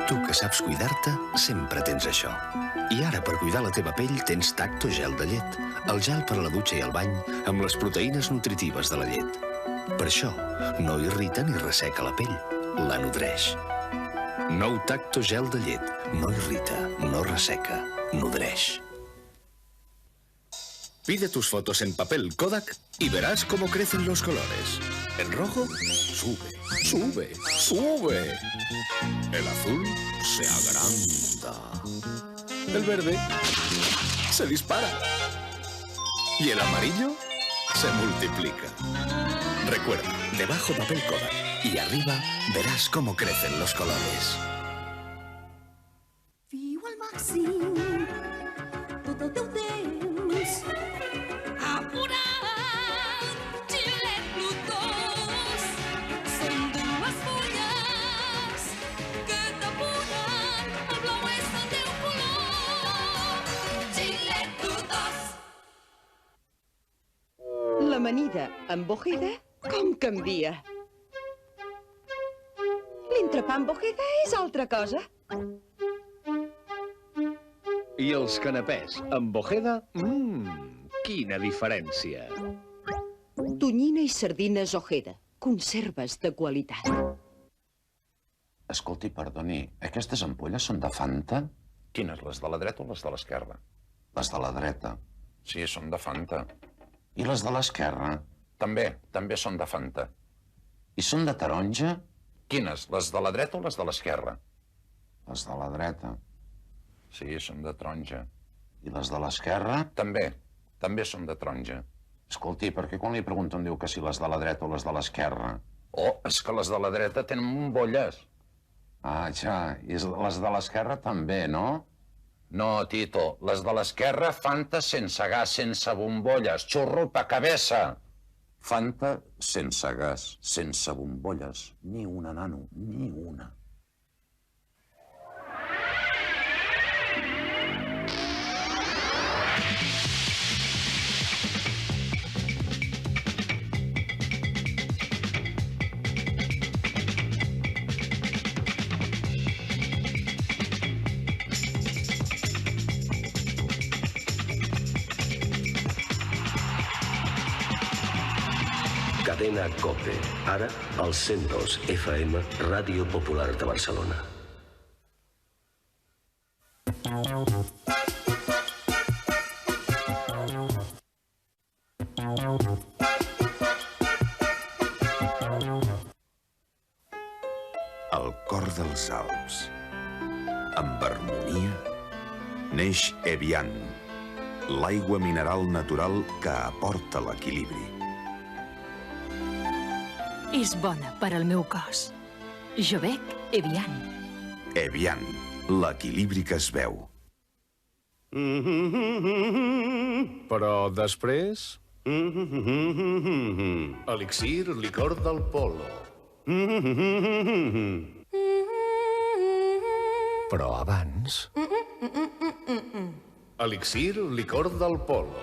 Tu que saps cuidar-te, sempre tens això. I ara, per cuidar la teva pell, tens Tacto Gel de llet. El gel per a la dutxa i el bany, amb les proteïnes nutritives de la llet. Per això, no irrita ni resseca la pell, la nodreix. Nou Tacto Gel de llet. No irrita, no resseca, nodreix. Pide tus fotos en papel Kodak y verás cómo crecen los colores. En rojo, sube, sube, sube. El azul se agranda. El verde se dispara. Y el amarillo se multiplica. Recuerda, debajo papel Kodak y arriba verás cómo crecen los colores. Viu al màxim tot el teu temps. Apurat, Gillette Bluetooth. Són dues fulles que t'apuren. El blau és el teu color. Gillette Bluetooth. L'amanida amb Ojeda, com canvia? L'entrepà amb Ojeda és altra cosa. I els canapès amb Ojeda? Quina diferència. Tonyina i sardines Ojeda, conserves de qualitat. Escolti, perdoni, aquestes ampolles són de Fanta? Quines, les de la dreta o les de l'esquerra? Les de la dreta. Sí, són de Fanta. I les de l'esquerra? També són de Fanta. I són de taronja? Quines, les de la dreta o les de l'esquerra? Les de la dreta. Sí, són de taronja. I les de l'esquerra? També són de taronja. Escolti, per què quan li pregunto em diu que si les de la dreta o les de l'esquerra? Oh, és que les de la dreta tenen bombolles. Ah, ja, i les de l'esquerra també, no? No, Tito, les de l'esquerra, Fanta sense gas, sense bombolles, xurrupa, cabeza. Fanta sense gas, sense bombolles. Ni una, nano, ni una. Cadena COPE, ara al 102 FM, Ràdio Popular de Barcelona. Al cor dels Alps, amb harmonia, neix Evian, l'aigua mineral natural que aporta l'equilibri. És bona per al meu cos. Jo bec Evian. Evian, l'equilibri que es veu. Però després... Elixir, licor del polo. Però abans... Elixir, licor del polo.